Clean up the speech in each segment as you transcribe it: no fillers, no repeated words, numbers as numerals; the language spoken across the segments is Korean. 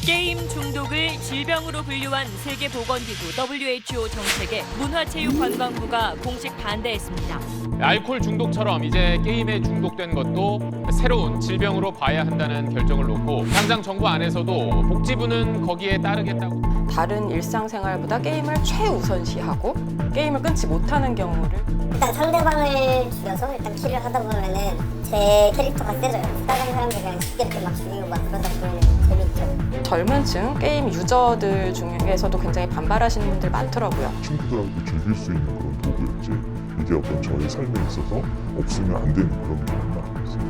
게임 중독을 질병으로 분류한 세계보건기구 WHO 정책에 문화체육관광부가 공식 반대했습니다. 알코올 중독처럼 이제 게임에 중독된 것도 새로운 질병으로 봐야 한다는 결정을 놓고 당장 정부 안에서도 복지부는 거기에 따르겠다고. 다른 일상생활보다 게임을 최우선시하고 게임을 끊지 못하는 경우를 일단 상대방을 죽여서 일단 킬을 하다 보면은 제 캐릭터가 세져요. 다른 사람들 그냥 쉽게 이렇게 막 죽이고 막 그러다 보면 재밌죠. 젊은 층 게임 유저들 중에서도 굉장히 반발하시는 분들 많더라고요. 친구들하고도 즐길 수 있는 그런 도구였지 이게 어떤 저의 삶에 있어서 없으면 안 되는 그런 부분은 아니었어요.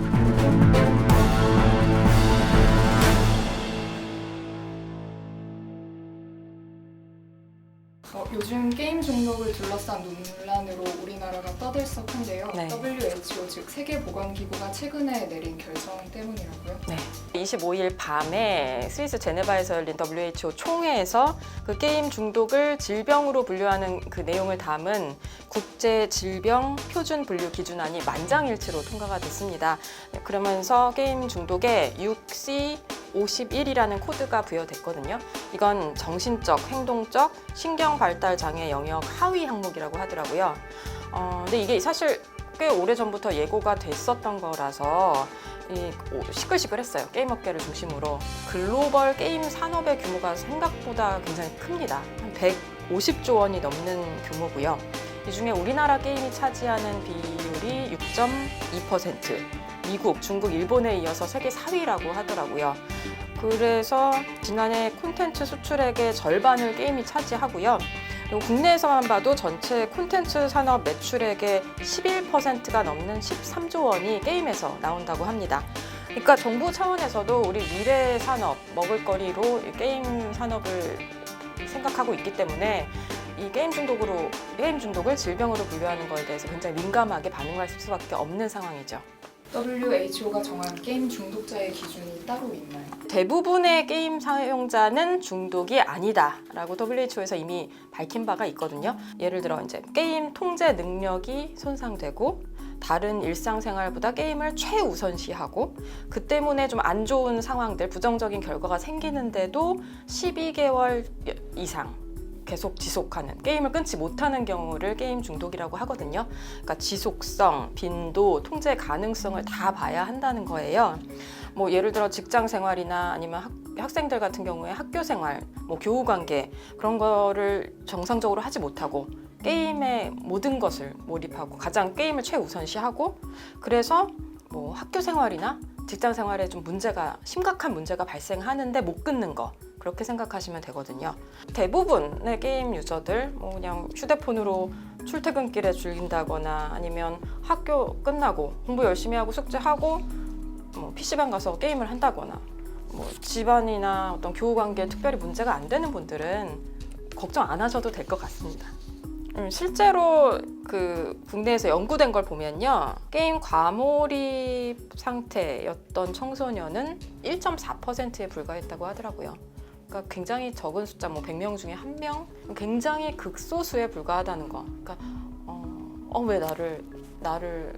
요즘 게임 중독을 둘러싼 논란으로 우리나라가 떠들썩한데요. 네. WHO 즉 세계보건기구가 최근에 내린 결정 때문이라고요? 네. 25일 밤에 스위스 제네바에서 열린 WHO 총회에서 그 게임 중독을 질병으로 분류하는 그 내용을 담은 국제 질병 표준 분류 기준안이 만장일치로 통과가 됐습니다. 그러면서 게임 중독에 6C51이라는 코드가 부여됐거든요. 이건 정신적, 행동적, 신경 발달 장애 영역 하위 항목이라고 하더라고요. 근데 이게 사실 꽤 오래전부터 예고가 됐었던 거라서 시끌시끌했어요. 게임 업계를 중심으로. 글로벌 게임 산업의 규모가 생각보다 굉장히 큽니다. 한 150조 원이 넘는 규모고요. 이 중에 우리나라 게임이 차지하는 비율이 6.2%, 미국, 중국, 일본에 이어서 세계 4위라고 하더라고요. 그래서 지난해 콘텐츠 수출액의 절반을 게임이 차지하고요. 그리고 국내에서만 봐도 전체 콘텐츠 산업 매출액의 11%가 넘는 13조 원이 게임에서 나온다고 합니다. 그러니까 정부 차원에서도 우리 미래 산업, 먹을거리로 이 게임 산업을 생각하고 있기 때문에 이 게임 중독을 질병으로 분류하는 것에 대해서 굉장히 민감하게 반응할 수밖에 없는 상황이죠. WHO가 정한 게임 중독자의 기준이 따로 있나요? 대부분의 게임 사용자는 중독이 아니다라고 WHO에서 이미 밝힌 바가 있거든요. 예를 들어 이제 게임 통제 능력이 손상되고 다른 일상생활보다 게임을 최우선시하고 그 때문에 좀 안 좋은 상황들, 부정적인 결과가 생기는데도 12개월 이상 계속 지속하는, 게임을 끊지 못하는 경우를 게임 중독이라고 하거든요. 그러니까 지속성, 빈도, 통제 가능성을 다 봐야 한다는 거예요. 뭐 예를 들어 직장 생활이나 아니면 학생들 같은 경우에 학교 생활, 뭐 교우 관계 그런 거를 정상적으로 하지 못하고 게임의 모든 것을 몰입하고 가장 게임을 최우선시하고 그래서 뭐 학교 생활이나 직장 생활에 좀 심각한 문제가 발생하는데 못 끊는 거 그렇게 생각하시면 되거든요. 대부분의 게임 유저들 뭐 그냥 휴대폰으로 출퇴근길에 즐긴다거나 아니면 학교 끝나고 공부 열심히 하고 숙제하고 뭐 PC방 가서 게임을 한다거나 뭐 집안이나 어떤 교우 관계에 특별히 문제가 안 되는 분들은 걱정 안 하셔도 될 것 같습니다. 실제로 그 국내에서 연구된 걸 보면요. 게임 과몰입 상태였던 청소년은 1.4%에 불과했다고 하더라고요. 그러니까 굉장히 적은 숫자, 뭐 100명 중에 1명? 굉장히 극소수에 불과하다는 거. 그러니까 왜 나를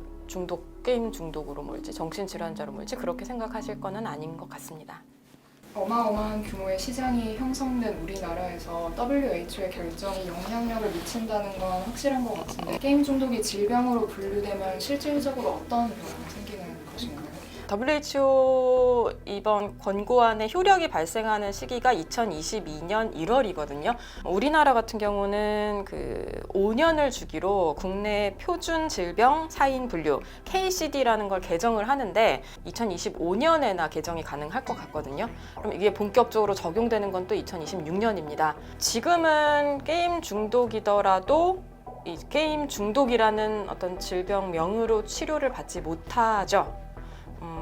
게임 중독으로 몰지, 정신질환자로 몰지 그렇게 생각하실 거는 아닌 것 같습니다. 어마어마한 규모의 시장이 형성된 우리나라에서 WHO의 결정이 영향력을 미친다는 건 확실한 것 같은데 게임 중독이 질병으로 분류되면 실질적으로 어떤 변화가 생기는 것인가요? WHO 이번 권고안의 효력이 발생하는 시기가 2022년 1월이거든요. 우리나라 같은 경우는 그 5년을 주기로 국내 표준 질병 사인 분류 KCD라는 걸 개정을 하는데 2025년에나 개정이 가능할 것 같거든요. 그럼 이게 본격적으로 적용되는 건 또 2026년입니다. 지금은 게임 중독이더라도 이 게임 중독이라는 어떤 질병명으로 치료를 받지 못하죠.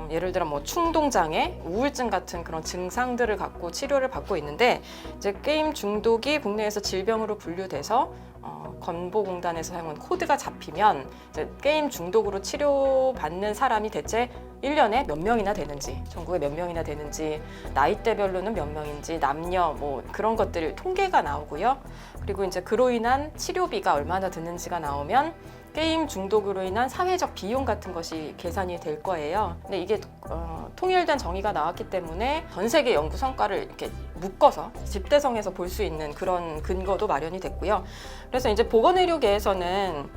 예를 들어 뭐 충동장애, 우울증 같은 그런 증상들을 갖고 치료를 받고 있는데 이제 게임 중독이 국내에서 질병으로 분류돼서 건보공단에서 사용한 코드가 잡히면 이제 게임 중독으로 치료받는 사람이 대체 1년에 몇 명이나 되는지, 전국에 몇 명이나 되는지, 나이대별로는 몇 명인지, 남녀 뭐 그런 것들이 통계가 나오고요. 그리고 이제 그로 인한 치료비가 얼마나 드는지가 나오면 게임 중독으로 인한 사회적 비용 같은 것이 계산이 될 거예요. 근데 이게 통일된 정의가 나왔기 때문에 전 세계 연구 성과를 이렇게 묶어서 집대성에서 볼 수 있는 그런 근거도 마련이 됐고요. 그래서 이제 보건의료계에서는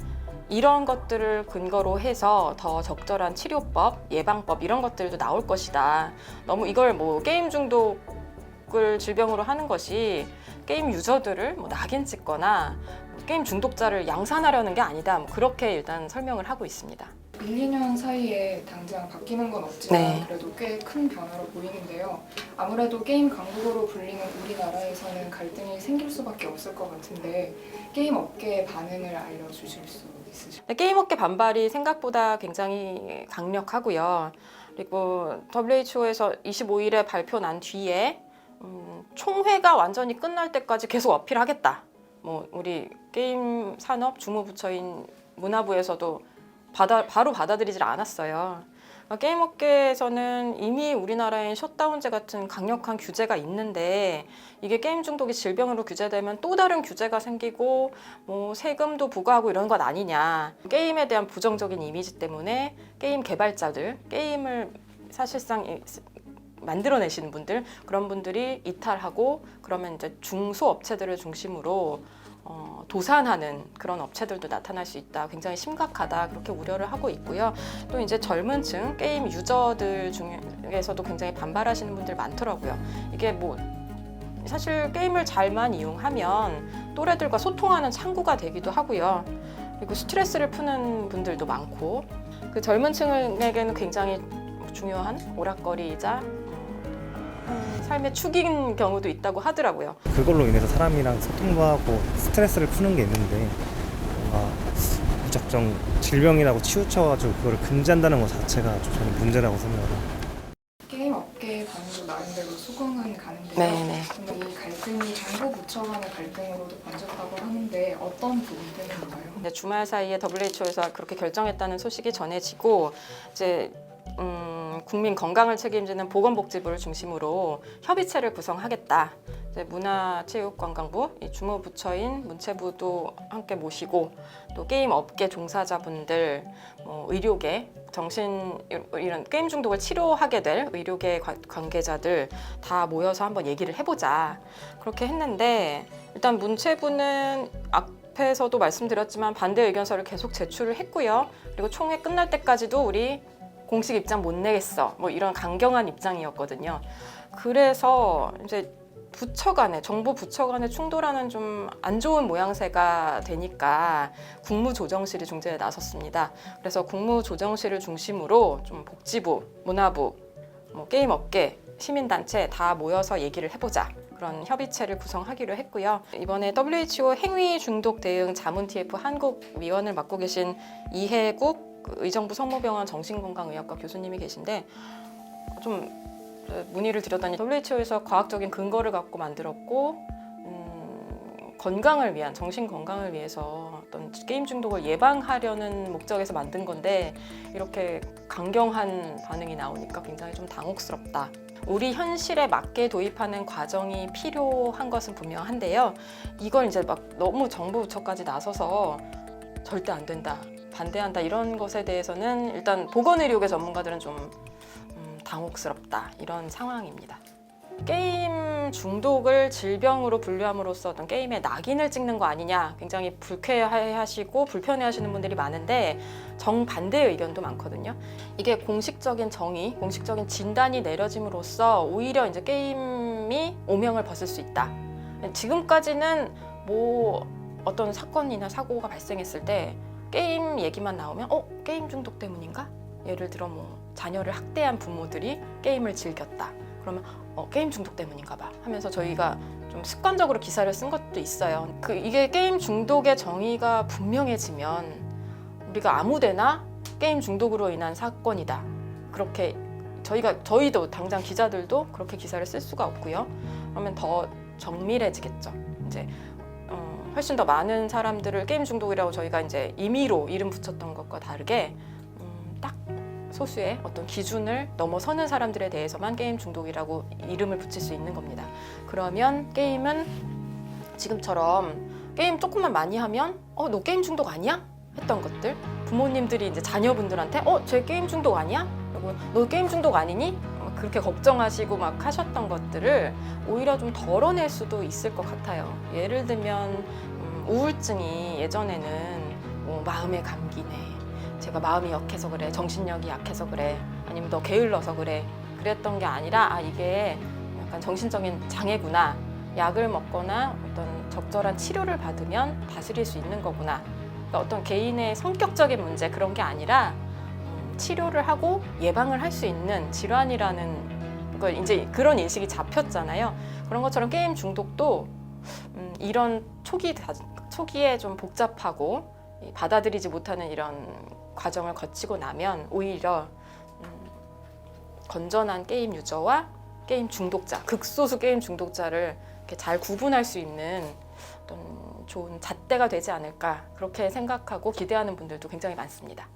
이런 것들을 근거로 해서 더 적절한 치료법, 예방법 이런 것들도 나올 것이다. 너무 이걸 뭐 게임 중독을 질병으로 하는 것이 게임 유저들을 뭐 낙인 찍거나 게임 중독자를 양산하려는 게 아니다. 뭐 그렇게 일단 설명을 하고 있습니다. 1, 2년 사이에 당장 바뀌는 건 없지만 네. 그래도 꽤 큰 변화로 보이는데요. 아무래도 게임 강국으로 불리는 우리나라에서는 갈등이 생길 수밖에 없을 것 같은데 게임 업계의 반응을 알려주실 수 있으실까요? 게임 업계 반발이 생각보다 굉장히 강력하고요. 그리고 WHO에서 25일에 발표 난 뒤에 총회가 완전히 끝날 때까지 계속 어필하겠다. 뭐 우리 게임 산업 주무부처인 문화부에서도 바로 받아들이질 않았어요. 게임 업계에서는 이미 우리나라엔 셧다운제 같은 강력한 규제가 있는데 이게 게임 중독이 질병으로 규제되면 또 다른 규제가 생기고 뭐 세금도 부과하고 이런 것 아니냐. 게임에 대한 부정적인 이미지 때문에 게임 개발자들, 게임을 사실상 만들어내시는 분들, 그런 분들이 이탈하고 그러면 이제 중소업체들을 중심으로 도산하는 그런 업체들도 나타날 수 있다. 굉장히 심각하다. 그렇게 우려를 하고 있고요. 또 이제 젊은 층 게임 유저들 중에서도 굉장히 반발하시는 분들 많더라고요. 이게 뭐 사실 게임을 잘만 이용하면 또래들과 소통하는 창구가 되기도 하고요. 그리고 스트레스를 푸는 분들도 많고 그 젊은 층에게는 굉장히 중요한 오락거리이자 삶의 축인 경우도 있다고 하더라고요. 그걸로 인해서 사람이랑 소통도 하고 스트레스를 푸는 게 있는데 뭔가 무작정 질병이라고 치우쳐가지고 그거를 금지한다는 것 자체가 좀 저는 문제라고 생각해요. 게임 업계의 반응도 나름대로 수긍은 가는데요. 네네. 근데 이 갈등이 정부 부처 간의 갈등으로도 번졌다고 하는데 어떤 부분 때문인가요? 근데 주말 사이에 WHO에서 그렇게 결정했다는 소식이 전해지고 이제 국민 건강을 책임지는 보건복지부를 중심으로 협의체를 구성하겠다. 이제 문화체육관광부, 이 주무부처인 문체부도 함께 모시고 또 게임 업계 종사자분들, 의료계, 이런 게임 중독을 치료하게 될 의료계 관계자들 다 모여서 한번 얘기를 해보자. 그렇게 했는데 일단 문체부는 앞에서도 말씀드렸지만 반대 의견서를 계속 제출을 했고요. 그리고 총회 끝날 때까지도 우리 공식 입장 못 내겠어. 뭐 이런 강경한 입장이었거든요. 그래서 이제 정부 부처 간의 충돌하는 좀 안 좋은 모양새가 되니까 국무조정실이 중재에 나섰습니다. 그래서 국무조정실을 중심으로 좀 복지부, 문화부, 게임 업계, 시민단체 다 모여서 얘기를 해보자. 그런 협의체를 구성하기로 했고요. 이번에 WHO 행위 중독 대응 자문 TF 한국 위원을 맡고 계신 이해국 의정부 성모병원 정신건강의학과 교수님이 계신데 좀 문의를 드렸더니 WHO에서 과학적인 근거를 갖고 만들었고 건강을 위한 정신 건강을 위해서 어떤 게임 중독을 예방하려는 목적에서 만든 건데 이렇게 강경한 반응이 나오니까 굉장히 좀 당혹스럽다. 우리 현실에 맞게 도입하는 과정이 필요한 것은 분명한데요. 이걸 이제 막 너무 정부 부처까지 나서서 절대 안 된다. 반대한다 이런 것에 대해서는 일단 보건의료계 전문가들은 좀 당혹스럽다 이런 상황입니다. 게임 중독을 질병으로 분류함으로써 어떤 게임에 낙인을 찍는 거 아니냐 굉장히 불쾌해하시고 불편해하시는 분들이 많은데 정반대의 의견도 많거든요. 이게 공식적인 정의, 공식적인 진단이 내려짐으로써 오히려 이제 게임이 오명을 벗을 수 있다. 지금까지는 뭐 어떤 사건이나 사고가 발생했을 때 게임 얘기만 나오면 게임 중독 때문인가? 예를 들어 뭐 자녀를 학대한 부모들이 게임을 즐겼다. 그러면 게임 중독 때문인가 봐 하면서 저희가 좀 습관적으로 기사를 쓴 것도 있어요. 이게 게임 중독의 정의가 분명해지면 우리가 아무데나 게임 중독으로 인한 사건이다. 그렇게 저희도 당장 기자들도 그렇게 기사를 쓸 수가 없고요. 그러면 더 정밀해지겠죠. 이제 훨씬 더 많은 사람들을 게임 중독이라고 저희가 이제 임의로 이름 붙였던 것과 다르게 딱 소수의 어떤 기준을 넘어서는 사람들에 대해서만 게임 중독이라고 이름을 붙일 수 있는 겁니다. 그러면 게임은 지금처럼 게임 조금만 많이 하면 너 게임 중독 아니야? 했던 것들, 부모님들이 이제 자녀분들한테 쟤 게임 중독 아니야? 그리고 너 게임 중독 아니니? 막 그렇게 걱정하시고 막 하셨던 것들을 오히려 좀 덜어낼 수도 있을 것 같아요. 예를 들면 우울증이 예전에는 마음의 감기네, 제가 마음이 약해서 그래, 정신력이 약해서 그래, 아니면 너 게을러서 그래, 그랬던 게 아니라 이게 약간 정신적인 장애구나, 약을 먹거나 어떤 적절한 치료를 받으면 다스릴 수 있는 거구나. 그러니까 어떤 개인의 성격적인 문제, 그런 게 아니라 치료를 하고 예방을 할 수 있는 질환이라는 걸 이제 그런 인식이 잡혔잖아요. 그런 것처럼 게임 중독도 이런 초기에 좀 복잡하고 받아들이지 못하는 이런 과정을 거치고 나면 오히려 건전한 게임 유저와 게임 중독자, 극소수 게임 중독자를 이렇게 잘 구분할 수 있는 어떤 좋은 잣대가 되지 않을까, 그렇게 생각하고 기대하는 분들도 굉장히 많습니다.